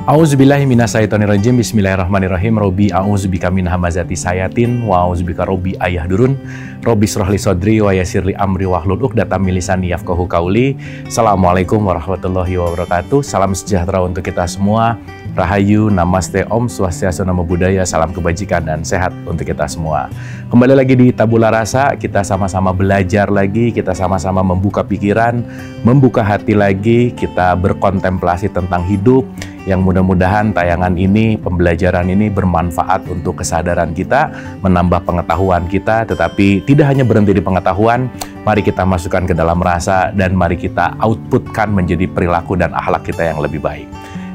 A'udzubillahi minasyaitonirrajim. Bismillahirrahmanirrahim. Robbi a'udzubika min hamazati sayatin wa a'udzubika robbi ayahdurun. Robbi shrahli sodri wa yassirli amri wahlul 'uqdatam min lisani yafqahu qauli. Assalamualaikum warahmatullahi wabarakatuh. Salam sejahtera untuk kita semua. Rahayu, Namaste, Om Swastiastu, Namo Buddhaya, salam kebajikan dan sehat untuk kita semua. Kembali lagi di Tabula Rasa, kita sama-sama belajar lagi, kita sama-sama membuka pikiran, membuka hati lagi, kita berkontemplasi tentang hidup, yang mudah-mudahan tayangan ini, pembelajaran ini bermanfaat untuk kesadaran kita, menambah pengetahuan kita, tetapi tidak hanya berhenti di pengetahuan, mari kita masukkan ke dalam rasa, dan mari kita outputkan menjadi perilaku dan akhlak kita yang lebih baik.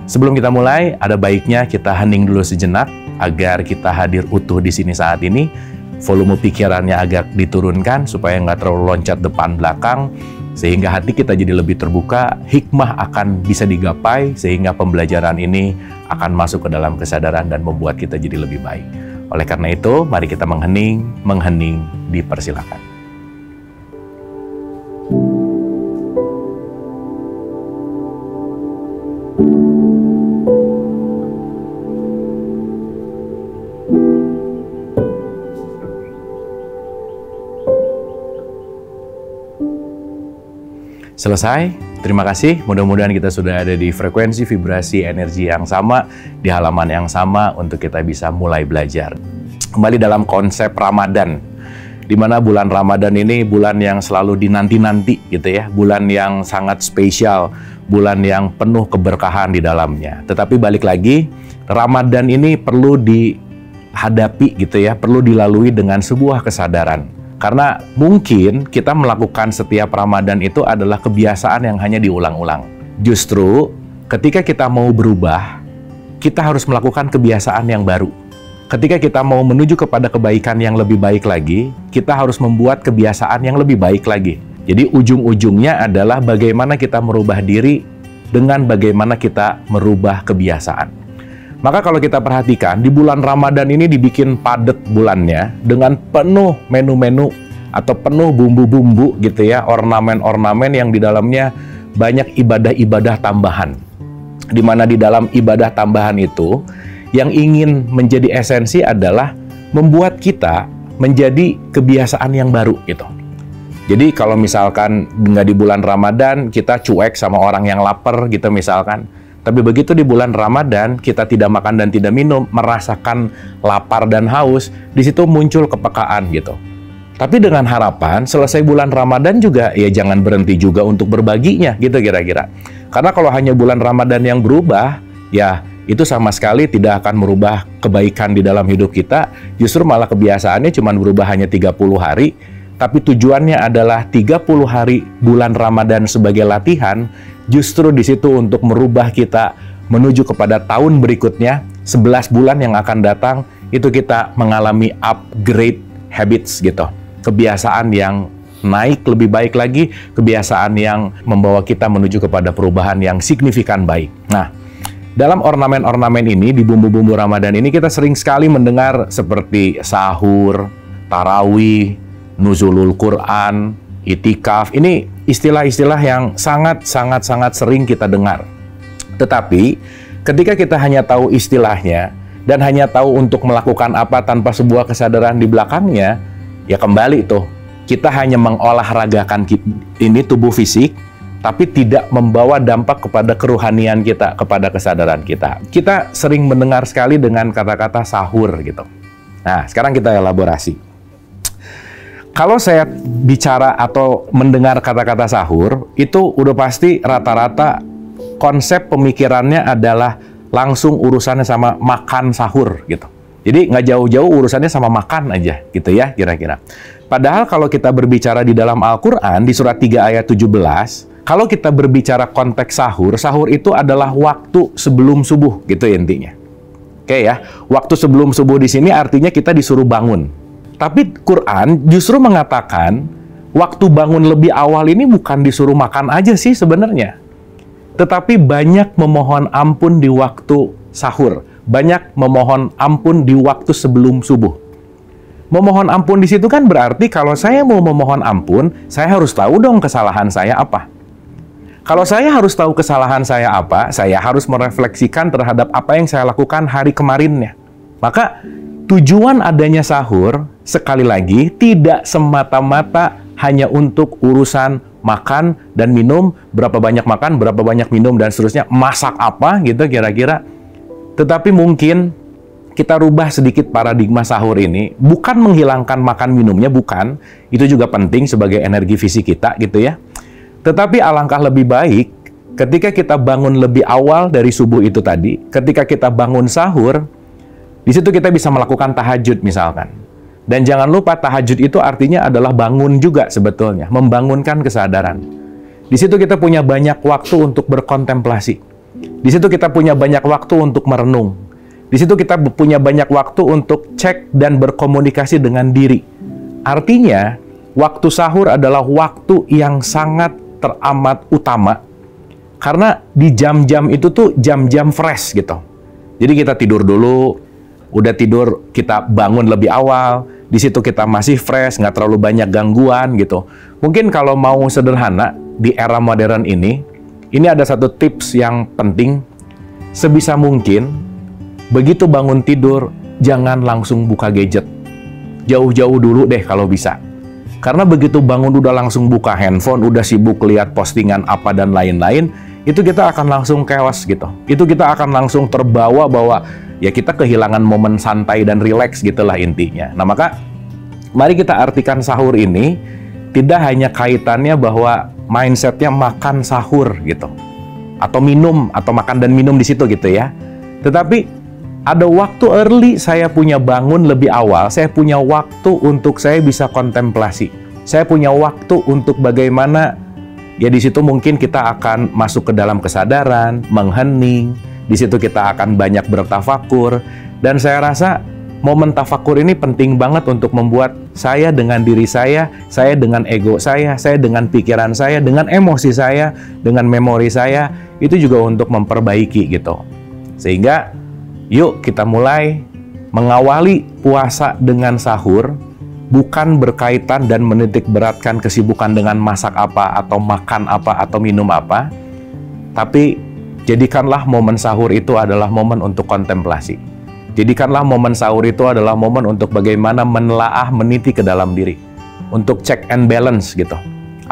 Sebelum kita mulai, ada baiknya kita hening dulu sejenak agar kita hadir utuh di sini saat ini. Volume pikirannya agak diturunkan supaya nggak terlalu loncat depan belakang, sehingga hati kita jadi lebih terbuka, hikmah akan bisa digapai, sehingga pembelajaran ini akan masuk ke dalam kesadaran dan membuat kita jadi lebih baik. Oleh karena itu, mari kita menghening, dipersilakan. Selesai, terima kasih. Mudah-mudahan kita sudah ada di frekuensi vibrasi energi yang sama, di halaman yang sama untuk kita bisa mulai belajar. Kembali dalam konsep Ramadan, di mana bulan Ramadan ini bulan yang selalu dinanti-nanti gitu ya, bulan yang sangat spesial, bulan yang penuh keberkahan di dalamnya. Tetapi balik lagi, Ramadan ini perlu dihadapi gitu ya, perlu dilalui dengan sebuah kesadaran. Karena mungkin kita melakukan setiap Ramadan itu adalah kebiasaan yang hanya diulang-ulang. Justru ketika kita mau berubah, kita harus melakukan kebiasaan yang baru. Ketika kita mau menuju kepada kebaikan yang lebih baik lagi, kita harus membuat kebiasaan yang lebih baik lagi. Jadi ujung-ujungnya adalah bagaimana kita merubah diri dengan bagaimana kita merubah kebiasaan. Maka kalau kita perhatikan, di bulan Ramadan ini dibikin padat bulannya dengan penuh menu-menu atau penuh bumbu-bumbu gitu ya, ornamen-ornamen yang di dalamnya banyak ibadah-ibadah tambahan. Di mana di dalam ibadah tambahan itu, yang ingin menjadi esensi adalah membuat kita menjadi kebiasaan yang baru gitu. Jadi kalau misalkan nggak di bulan Ramadan, kita cuek sama orang yang lapar gitu misalkan. Tapi begitu di bulan Ramadan, kita tidak makan dan tidak minum, merasakan lapar dan haus, di situ muncul kepekaan gitu. Tapi dengan harapan, selesai bulan Ramadan juga, ya jangan berhenti juga untuk berbaginya gitu kira-kira. Karena kalau hanya bulan Ramadan yang berubah, ya itu sama sekali tidak akan merubah kebaikan di dalam hidup kita, justru malah kebiasaannya cuma berubah hanya 30 hari, tapi tujuannya adalah 30 hari bulan Ramadan sebagai latihan, justru di situ untuk merubah kita menuju kepada tahun berikutnya, 11 bulan yang akan datang, itu kita mengalami upgrade habits gitu. Kebiasaan yang naik lebih baik lagi, kebiasaan yang membawa kita menuju kepada perubahan yang signifikan baik. Nah, dalam ornamen-ornamen ini, di bumbu-bumbu Ramadan ini, kita sering sekali mendengar seperti sahur, tarawih, nuzulul Quran, itikaf. Ini istilah-istilah yang sangat sering kita dengar. Tetapi ketika kita hanya tahu istilahnya dan hanya tahu untuk melakukan apa tanpa sebuah kesadaran di belakangnya, ya kembali tuh kita hanya mengolahragakan ini tubuh fisik, tapi tidak membawa dampak kepada keruhanian kita, kepada kesadaran kita. Kita sering mendengar sekali dengan kata-kata sahur gitu. Nah, sekarang kita elaborasi. Kalau saya bicara atau mendengar kata-kata sahur, itu udah pasti rata-rata konsep pemikirannya adalah langsung urusannya sama makan sahur gitu. Jadi nggak jauh-jauh urusannya sama makan aja gitu ya kira-kira. Padahal kalau kita berbicara di dalam Al-Quran, di surat 3 ayat 17, kalau kita berbicara konteks sahur, sahur itu adalah waktu sebelum subuh gitu intinya. Oke ya, waktu sebelum subuh di sini artinya kita disuruh bangun. Tapi Quran justru mengatakan waktu bangun lebih awal ini bukan disuruh makan aja sih sebenarnya. Tetapi banyak memohon ampun di waktu sahur. Banyak memohon ampun di waktu sebelum subuh. Memohon ampun di situ kan berarti kalau saya mau memohon ampun, saya harus tahu dong kesalahan saya apa. Kalau saya harus tahu kesalahan saya apa, saya harus merefleksikan terhadap apa yang saya lakukan hari kemarinnya. Maka tujuan adanya sahur, sekali lagi, tidak semata-mata hanya untuk urusan makan dan minum, berapa banyak makan, berapa banyak minum, dan seterusnya, masak apa gitu kira-kira. Tetapi mungkin kita rubah sedikit paradigma sahur ini, bukan menghilangkan makan minumnya, bukan. Itu juga penting sebagai energi fisik kita gitu ya. Tetapi alangkah lebih baik ketika kita bangun lebih awal dari subuh itu tadi, ketika kita bangun sahur, di situ kita bisa melakukan tahajud misalkan. Dan jangan lupa tahajud itu artinya adalah bangun juga sebetulnya, membangunkan kesadaran. Di situ kita punya banyak waktu untuk berkontemplasi. Di situ kita punya banyak waktu untuk merenung. Di situ kita punya banyak waktu untuk cek dan berkomunikasi dengan diri. Artinya, waktu sahur adalah waktu yang sangat teramat utama, karena di jam-jam itu tuh jam-jam fresh gitu. Jadi kita tidur dulu, udah tidur kita bangun lebih awal, di situ kita masih fresh, nggak terlalu banyak gangguan gitu. Mungkin kalau mau sederhana di era modern ini ada satu tips yang penting. Sebisa mungkin begitu bangun tidur jangan langsung buka gadget, jauh-jauh dulu deh kalau bisa. Karena begitu bangun udah langsung buka handphone, udah sibuk lihat postingan apa dan lain-lain, itu kita akan langsung chaos gitu. Itu kita akan langsung terbawa bahwa ya kita kehilangan momen santai dan rileks gitulah intinya. Nah maka mari kita artikan sahur ini tidak hanya kaitannya bahwa mindsetnya makan sahur gitu, atau minum, atau makan dan minum di situ gitu ya. Tetapi ada waktu early, saya punya bangun lebih awal, saya punya waktu untuk saya bisa kontemplasi. Saya punya waktu untuk bagaimana, ya di situ mungkin kita akan masuk ke dalam kesadaran, menghening, di situ kita akan banyak bertafakur, dan saya rasa momen tafakur ini penting banget untuk membuat saya dengan diri saya dengan ego saya dengan pikiran saya, dengan emosi saya, dengan memori saya, itu juga untuk memperbaiki gitu. Sehingga yuk kita mulai mengawali puasa dengan sahur, bukan berkaitan dan menitik beratkan kesibukan dengan masak apa, atau makan apa, atau minum apa, tapi jadikanlah momen sahur itu adalah momen untuk kontemplasi. Jadikanlah momen sahur itu adalah momen untuk bagaimana menelaah, meniti ke dalam diri, untuk check and balance gitu.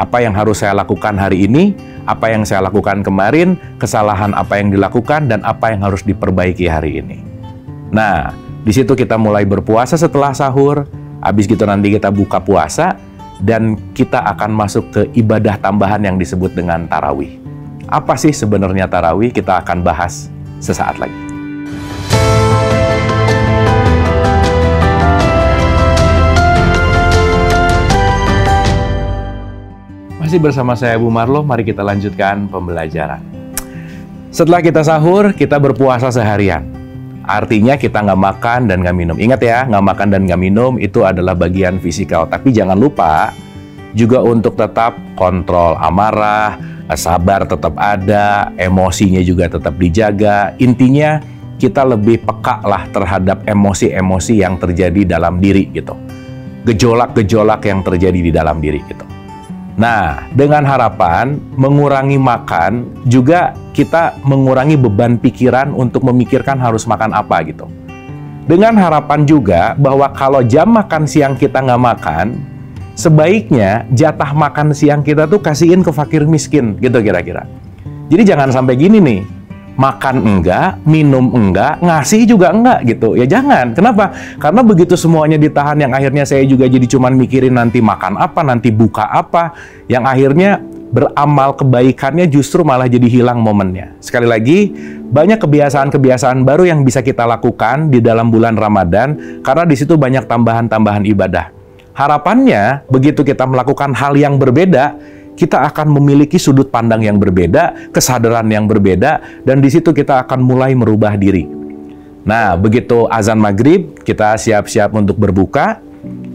Apa yang harus saya lakukan hari ini, apa yang saya lakukan kemarin, kesalahan apa yang dilakukan, dan apa yang harus diperbaiki hari ini. Nah, di situ kita mulai berpuasa setelah sahur, habis gitu nanti kita buka puasa, dan kita akan masuk ke ibadah tambahan yang disebut dengan tarawih. Apa sih sebenarnya tarawih? Kita akan bahas sesaat lagi. Masih bersama saya Bu Marlo, mari kita lanjutkan pembelajaran. Setelah kita sahur, kita berpuasa seharian. Artinya kita nggak makan dan nggak minum. Ingat ya, nggak makan dan nggak minum itu adalah bagian fisikal. Tapi jangan lupa juga untuk tetap kontrol amarah, sabar tetap ada, emosinya juga tetap dijaga. Intinya kita lebih peka lah terhadap emosi-emosi yang terjadi dalam diri gitu. Gejolak-gejolak yang terjadi di dalam diri gitu. Nah, dengan harapan mengurangi makan, juga kita mengurangi beban pikiran untuk memikirkan harus makan apa gitu. Dengan harapan juga bahwa kalau jam makan siang kita nggak makan, sebaiknya jatah makan siang kita tuh kasihin ke fakir miskin gitu kira-kira. Jadi jangan sampai gini nih, makan enggak, minum enggak, ngasih juga enggak gitu. Ya jangan. Kenapa? Karena begitu semuanya ditahan, yang akhirnya saya juga jadi cuman mikirin nanti makan apa, nanti buka apa, yang akhirnya beramal kebaikannya justru malah jadi hilang momennya. Sekali lagi, banyak kebiasaan-kebiasaan baru yang bisa kita lakukan di dalam bulan Ramadan, karena di situ banyak tambahan-tambahan ibadah. Harapannya, begitu kita melakukan hal yang berbeda, kita akan memiliki sudut pandang yang berbeda, kesadaran yang berbeda, dan di situ kita akan mulai merubah diri. Nah, begitu azan maghrib, kita siap-siap untuk berbuka,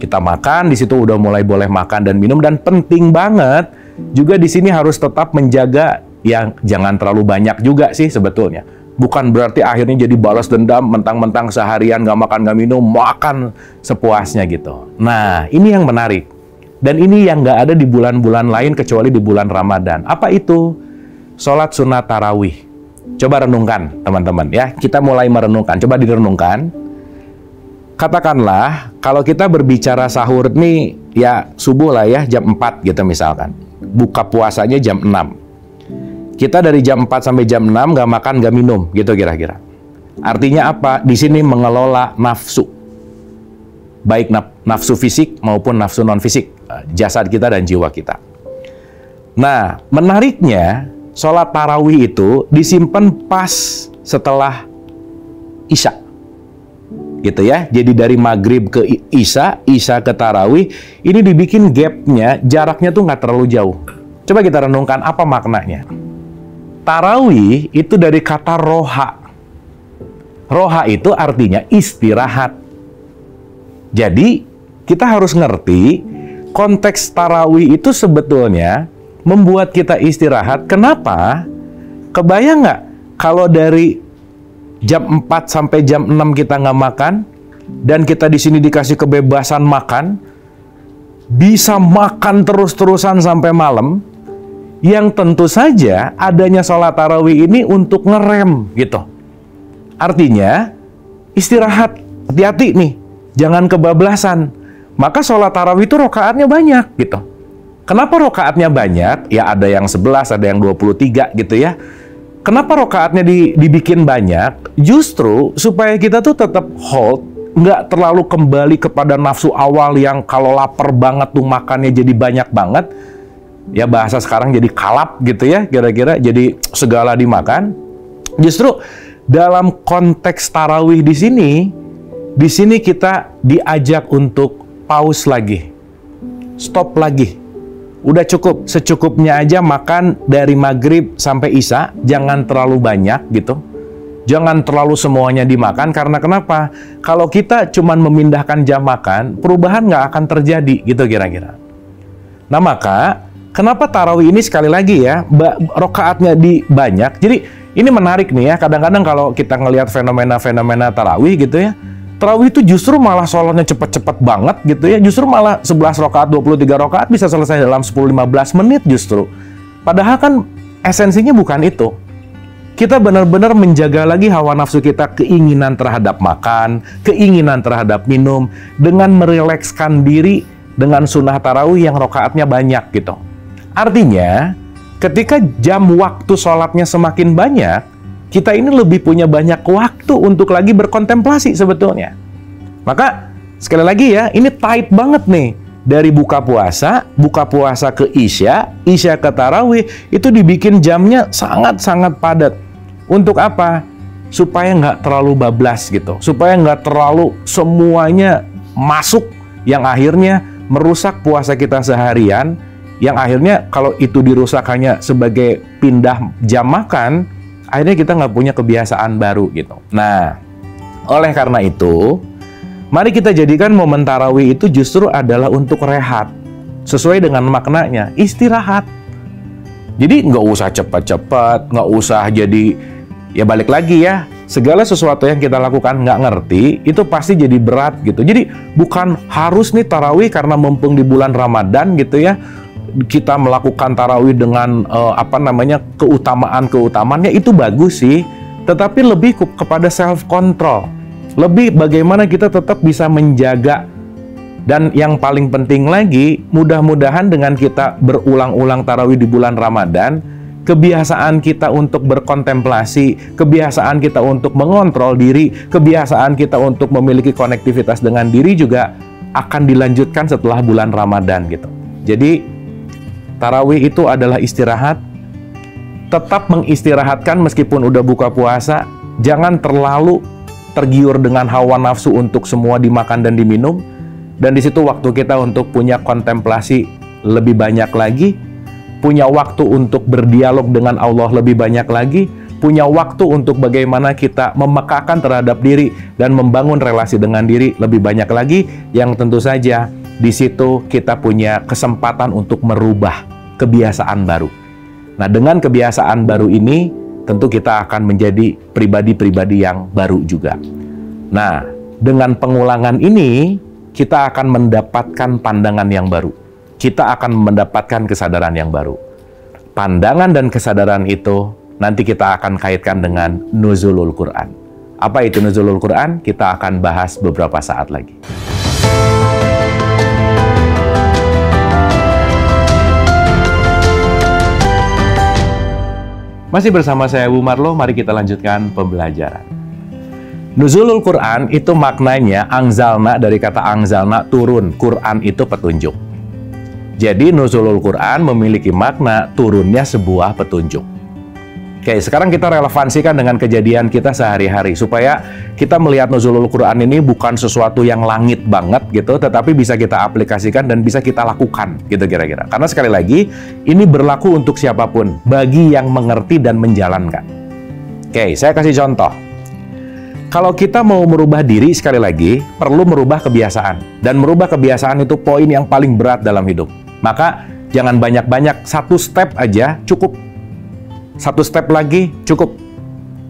kita makan, di situ udah mulai boleh makan dan minum, dan penting banget juga di sini harus tetap menjaga yang jangan terlalu banyak juga sih sebetulnya. Bukan berarti akhirnya jadi balas dendam, mentang-mentang seharian nggak makan nggak minum, makan sepuasnya gitu. Nah, ini yang menarik. Dan ini yang nggak ada di bulan-bulan lain kecuali di bulan Ramadan. Apa itu? sholat sunat tarawih. Coba renungkan, teman-teman ya. Kita mulai merenungkan. Coba direnungkan. Katakanlah, kalau kita berbicara sahur nih, ya subuh lah ya, jam 4 gitu misalkan. Buka puasanya jam 6. Kita dari jam 4 sampai jam 6 nggak makan, nggak minum, gitu kira-kira. Artinya apa? Di sini mengelola nafsu. Baik nafsu fisik maupun nafsu non-fisik. Jasad kita dan jiwa kita. Nah, menariknya, sholat tarawih itu disimpan pas setelah Isya. Gitu ya. Jadi dari maghrib ke Isya, Isya ke tarawih, ini dibikin gapnya, jaraknya tuh nggak terlalu jauh. Coba kita renungkan apa maknanya. Tarawih itu dari kata roha. Roha itu artinya istirahat. Jadi, kita harus ngerti konteks tarawih itu sebetulnya membuat kita istirahat. Kenapa? Kebayang nggak kalau dari jam 4 sampai jam 6 kita nggak makan, dan kita di sini dikasih kebebasan makan, bisa makan terus-terusan sampai malam, yang tentu saja adanya sholat tarawih ini untuk ngerem gitu. Artinya, istirahat, hati-hati nih, jangan kebablasan. Maka sholat tarawih itu rokaatnya banyak gitu. Kenapa rokaatnya banyak? Ya ada yang 11, ada yang 23 gitu ya. Kenapa rokaatnya dibikin banyak? Justru supaya kita tuh tetap hold, nggak terlalu kembali kepada nafsu awal yang kalau lapar banget tuh makannya jadi banyak banget. Ya bahasa sekarang jadi kalap gitu ya, kira-kira jadi segala dimakan. Justru dalam konteks tarawih di sini kita diajak untuk pause lagi, stop lagi. Udah cukup, secukupnya aja makan dari maghrib sampai Isya, jangan terlalu banyak gitu. Jangan terlalu semuanya dimakan, karena kenapa? Kalau kita cuman memindahkan jam makan, perubahan nggak akan terjadi gitu kira-kira. Nah maka, kenapa tarawih ini sekali lagi ya, rokaatnya banyak. Jadi ini menarik nih ya, kadang-kadang kalau kita ngelihat fenomena-fenomena tarawih gitu ya, tarawih itu justru malah sholatnya cepet-cepet banget gitu ya. Justru malah 11 rakaat, 23 rakaat bisa selesai dalam 10-15 menit justru. Padahal kan esensinya bukan itu. Kita benar-benar menjaga lagi hawa nafsu kita, keinginan terhadap makan, keinginan terhadap minum, dengan merilekskan diri dengan sunnah tarawih yang rakaatnya banyak gitu. Artinya, ketika jam waktu sholatnya semakin banyak, kita ini lebih punya banyak waktu untuk lagi berkontemplasi sebetulnya. Maka, sekali lagi ya, ini tight banget nih. Dari buka puasa ke Isya, Isya ke tarawih, itu dibikin jamnya sangat-sangat padat. Untuk apa? Supaya nggak terlalu bablas gitu. Supaya nggak terlalu semuanya masuk, yang akhirnya merusak puasa kita seharian, yang akhirnya kalau itu dirusak hanya sebagai pindah jam makan, akhirnya kita nggak punya kebiasaan baru gitu. Nah, oleh karena itu, mari kita jadikan momen tarawih itu justru adalah untuk rehat. Sesuai dengan maknanya, istirahat. Jadi nggak usah cepat-cepat, nggak usah jadi, ya balik lagi ya, segala sesuatu yang kita lakukan nggak ngerti, itu pasti jadi berat gitu. Jadi bukan harus nih tarawih karena mumpung di bulan Ramadan gitu ya, kita melakukan tarawih dengan keutamaan-keutamaannya itu bagus sih, tetapi lebih kepada self control, lebih bagaimana kita tetap bisa menjaga. Dan yang paling penting lagi, mudah-mudahan dengan kita berulang-ulang tarawih di bulan Ramadan, kebiasaan kita untuk berkontemplasi, kebiasaan kita untuk mengontrol diri, kebiasaan kita untuk memiliki konektivitas dengan diri juga akan dilanjutkan setelah bulan Ramadan gitu. Jadi tarawih itu adalah istirahat, tetap mengistirahatkan meskipun udah buka puasa, jangan terlalu tergiur dengan hawa nafsu untuk semua dimakan dan diminum, dan di situ waktu kita untuk punya kontemplasi lebih banyak lagi, punya waktu untuk berdialog dengan Allah lebih banyak lagi, punya waktu untuk bagaimana kita memekakan terhadap diri dan membangun relasi dengan diri lebih banyak lagi, yang tentu saja di situ kita punya kesempatan untuk merubah kebiasaan baru. Nah, dengan kebiasaan baru ini, tentu kita akan menjadi pribadi-pribadi yang baru juga. Nah, dengan pengulangan ini, kita akan mendapatkan pandangan yang baru. Kita akan mendapatkan kesadaran yang baru. pandangan dan kesadaran itu nanti kita akan kaitkan dengan nuzulul Quran. Apa itu nuzulul Quran? Kita akan bahas beberapa saat lagi. Masih bersama saya Bu Marlo, mari kita lanjutkan pembelajaran. Nuzulul Quran itu maknanya angzalna, dari kata angzalna turun, Quran itu petunjuk. Jadi nuzulul Quran memiliki makna turunnya sebuah petunjuk. Oke, sekarang kita relevansikan dengan kejadian kita sehari-hari supaya kita melihat nuzulul Quran ini bukan sesuatu yang langit banget gitu, tetapi bisa kita aplikasikan dan bisa kita lakukan gitu kira-kira. Karena sekali lagi, ini berlaku untuk siapapun, bagi yang mengerti dan menjalankan. Oke, saya kasih contoh. Kalau kita mau merubah diri, sekali lagi, perlu merubah kebiasaan. Dan merubah kebiasaan itu poin yang paling berat dalam hidup. Maka, jangan banyak-banyak, satu step aja cukup. Satu step lagi cukup.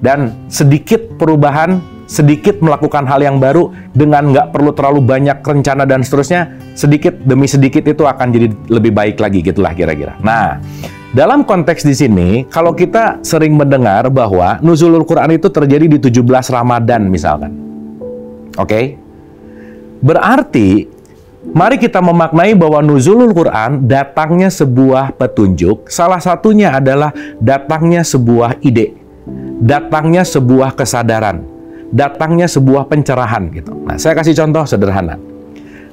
Dan sedikit perubahan, sedikit melakukan hal yang baru, dengan nggak perlu terlalu banyak rencana dan seterusnya, sedikit demi sedikit itu akan jadi lebih baik lagi, gitulah kira-kira. Nah, dalam konteks di sini, kalau kita sering mendengar bahwa nuzulul Quran itu terjadi di 17 Ramadan misalkan. Oke? Berarti, mari kita memaknai bahwa nuzulul Quran datangnya sebuah petunjuk, salah satunya adalah datangnya sebuah ide, datangnya sebuah kesadaran, datangnya sebuah pencerahan gitu. Nah, saya kasih contoh sederhana.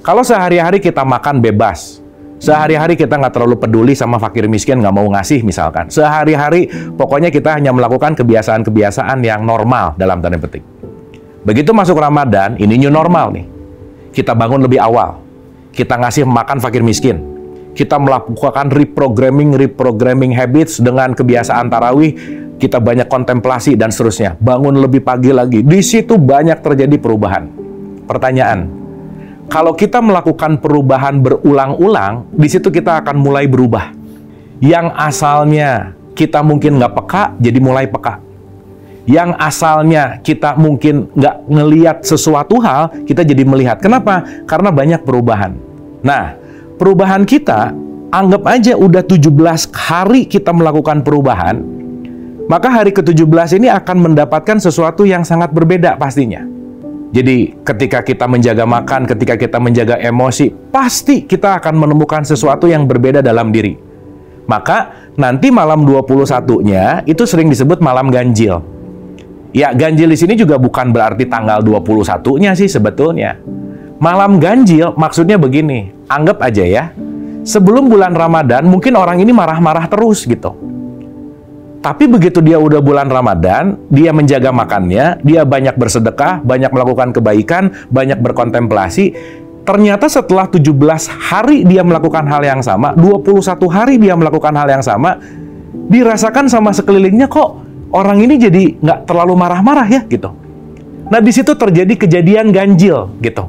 Kalau sehari-hari kita makan bebas, sehari-hari kita nggak terlalu peduli sama fakir miskin, nggak mau ngasih misalkan. Sehari-hari pokoknya kita hanya melakukan kebiasaan-kebiasaan yang normal dalam tanda petik. Begitu masuk Ramadan, ini new normal nih. Kita bangun lebih awal. Kita ngasih makan fakir miskin. Kita melakukan reprogramming habits dengan kebiasaan tarawih. Kita banyak kontemplasi dan seterusnya. Bangun lebih pagi lagi. Di situ banyak terjadi perubahan. Pertanyaan, kalau kita melakukan perubahan berulang-ulang, di situ kita akan mulai berubah. Yang asalnya kita mungkin nggak peka, jadi mulai peka. Yang asalnya kita mungkin nggak ngelihat sesuatu hal, kita jadi melihat. Kenapa? Karena banyak perubahan. Nah, perubahan kita, anggap aja udah 17 hari kita melakukan perubahan, maka hari ke-17 ini akan mendapatkan sesuatu yang sangat berbeda pastinya. Jadi, ketika kita menjaga makan, ketika kita menjaga emosi, pasti kita akan menemukan sesuatu yang berbeda dalam diri. Maka, nanti malam 21-nya, itu sering disebut malam ganjil. Ya, ganjil di sini juga bukan berarti tanggal 21-nya sih sebetulnya. Malam ganjil maksudnya begini, anggap aja ya, sebelum bulan Ramadan mungkin orang ini marah-marah terus gitu. Tapi begitu dia udah bulan Ramadan, dia menjaga makannya, dia banyak bersedekah, banyak melakukan kebaikan, banyak berkontemplasi. Ternyata setelah 17 hari dia melakukan hal yang sama, 21 hari dia melakukan hal yang sama, dirasakan sama sekelilingnya kok orang ini jadi nggak terlalu marah-marah ya gitu. Nah, di situ terjadi kejadian ganjil gitu.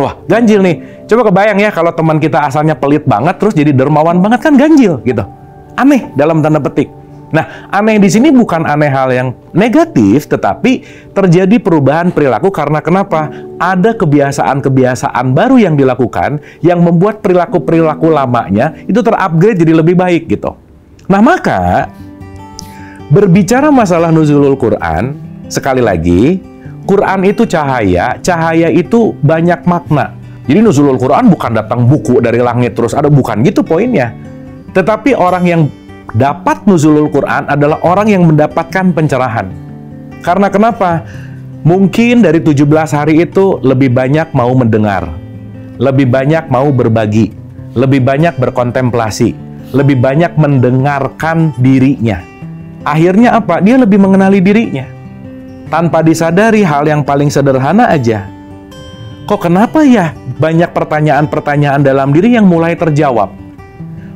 Wah, ganjil nih. Coba kebayang ya kalau teman kita asalnya pelit banget terus jadi dermawan banget, kan ganjil gitu. Aneh dalam tanda petik. Nah, aneh di sini bukan aneh hal yang negatif, tetapi terjadi perubahan perilaku karena kenapa? Ada kebiasaan-kebiasaan baru yang dilakukan yang membuat perilaku-perilaku lamanya itu terupgrade jadi lebih baik gitu. Nah, maka berbicara masalah nuzulul Quran, sekali lagi, Quran itu cahaya, cahaya itu banyak makna. Jadi nuzulul Quran bukan datang buku dari langit terus ada, bukan gitu poinnya. Tetapi orang yang dapat nuzulul Quran adalah orang yang mendapatkan pencerahan. Karena kenapa? Mungkin dari 17 hari itu lebih banyak mau mendengar, lebih banyak mau berbagi, lebih banyak berkontemplasi, lebih banyak mendengarkan dirinya. Akhirnya apa? Dia lebih mengenali dirinya. Tanpa disadari hal yang paling sederhana aja. Kok kenapa ya banyak pertanyaan-pertanyaan dalam diri yang mulai terjawab?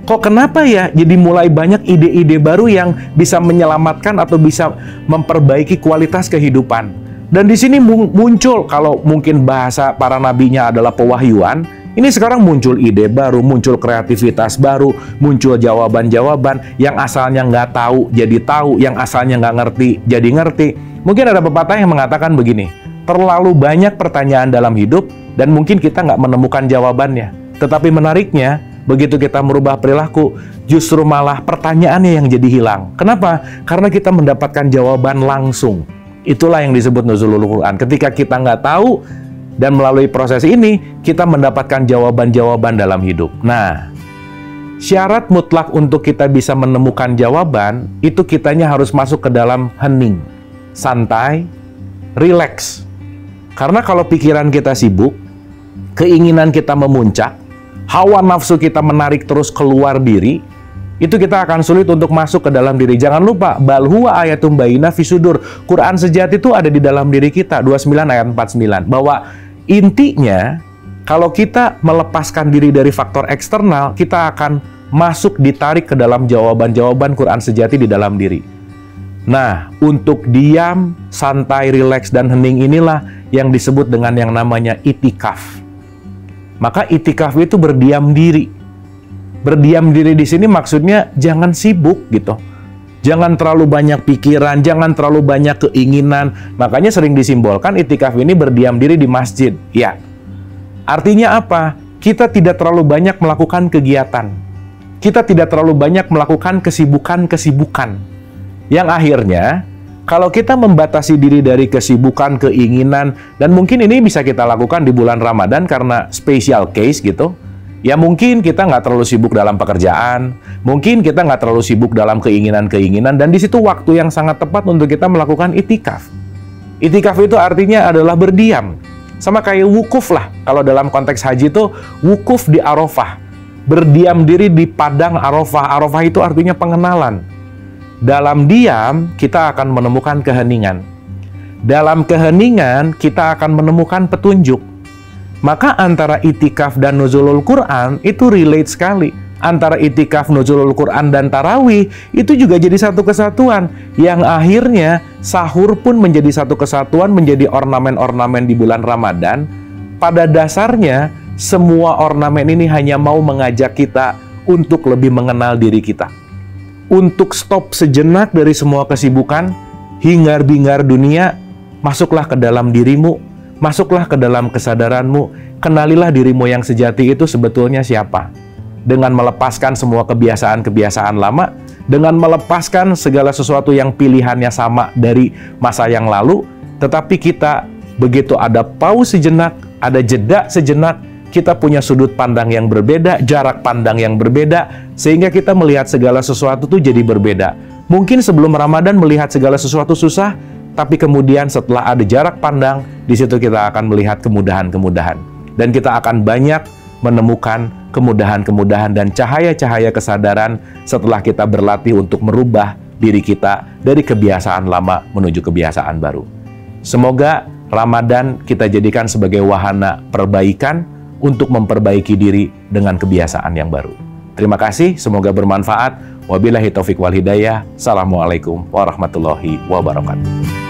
Kok kenapa ya jadi mulai banyak ide-ide baru yang bisa menyelamatkan atau bisa memperbaiki kualitas kehidupan? Dan di sini muncul, kalau mungkin bahasa para nabinya adalah pewahyuan, ini sekarang muncul ide baru, muncul kreativitas baru, muncul jawaban-jawaban yang asalnya nggak tahu jadi tahu, yang asalnya nggak ngerti jadi ngerti. Mungkin ada pepatah yang mengatakan begini, terlalu banyak pertanyaan dalam hidup dan mungkin kita nggak menemukan jawabannya. Tetapi menariknya, Begitu kita merubah perilaku, justru malah pertanyaannya yang jadi hilang. Kenapa? Karena kita mendapatkan jawaban langsung. Itulah yang disebut nuzulul Quran. Ketika kita nggak tahu dan melalui proses ini, kita mendapatkan jawaban-jawaban dalam hidup. Nah, syarat mutlak untuk kita bisa menemukan jawaban, itu kitanya harus masuk ke dalam hening, santai, rileks. Karena kalau pikiran kita sibuk, keinginan kita memuncak, hawa nafsu kita menarik terus keluar diri, itu kita akan sulit untuk masuk ke dalam diri. Jangan lupa, bal huwa ayatum bayyinah fi sudur. Quran sejati itu ada di dalam diri kita, 29 ayat 49. Bahwa intinya, kalau kita melepaskan diri dari faktor eksternal, kita akan masuk ditarik ke dalam jawaban-jawaban Quran sejati di dalam diri. Nah, untuk diam, santai, rileks, dan hening inilah yang disebut dengan yang namanya itikaf. Maka itikaf itu berdiam diri. Berdiam diri di sini maksudnya jangan sibuk gitu. Jangan terlalu banyak pikiran, jangan terlalu banyak keinginan. Makanya sering disimbolkan itikaf ini berdiam diri di masjid. Ya. Artinya apa? Kita tidak terlalu banyak melakukan kegiatan. Kita tidak terlalu banyak melakukan kesibukan-kesibukan. Yang akhirnya, kalau kita membatasi diri dari kesibukan, keinginan, dan mungkin ini bisa kita lakukan di bulan Ramadan karena special case gitu. Ya mungkin kita nggak terlalu sibuk dalam pekerjaan, mungkin kita nggak terlalu sibuk dalam keinginan-keinginan, dan di situ waktu yang sangat tepat untuk kita melakukan itikaf. Itikaf itu artinya adalah berdiam. Sama kayak wukuf lah, kalau dalam konteks haji itu wukuf di Arafah. Berdiam diri di padang Arafah. Arafah itu artinya pengenalan. Dalam diam, kita akan menemukan keheningan. Dalam keheningan, kita akan menemukan petunjuk. Maka antara itikaf dan nuzulul Quran itu relate sekali. Antara itikaf, nuzulul Quran, dan tarawih itu juga jadi satu kesatuan. Yang akhirnya sahur pun menjadi satu kesatuan, menjadi ornamen-ornamen di bulan Ramadan. Pada dasarnya, semua ornamen ini hanya mau mengajak kita untuk lebih mengenal diri kita. Untuk stop sejenak dari semua kesibukan, hingar-bingar dunia, masuklah ke dalam dirimu, masuklah ke dalam kesadaranmu, kenalilah dirimu yang sejati itu sebetulnya siapa. Dengan melepaskan semua kebiasaan-kebiasaan lama, dengan melepaskan segala sesuatu yang pilihannya sama dari masa yang lalu, tetapi kita begitu ada pause sejenak, ada jeda sejenak, kita punya sudut pandang yang berbeda, jarak pandang yang berbeda, sehingga kita melihat segala sesuatu itu jadi berbeda. Mungkin sebelum Ramadan melihat segala sesuatu susah, tapi kemudian setelah ada jarak pandang, di situ kita akan melihat kemudahan-kemudahan. Dan kita akan banyak menemukan kemudahan-kemudahan dan cahaya-cahaya kesadaran setelah kita berlatih untuk merubah diri kita dari kebiasaan lama menuju kebiasaan baru. Semoga Ramadan kita jadikan sebagai wahana perbaikan untuk memperbaiki diri dengan kebiasaan yang baru. Terima kasih, semoga bermanfaat. Wabillahi taufik wal hidayah. Assalamualaikum warahmatullahi wabarakatuh.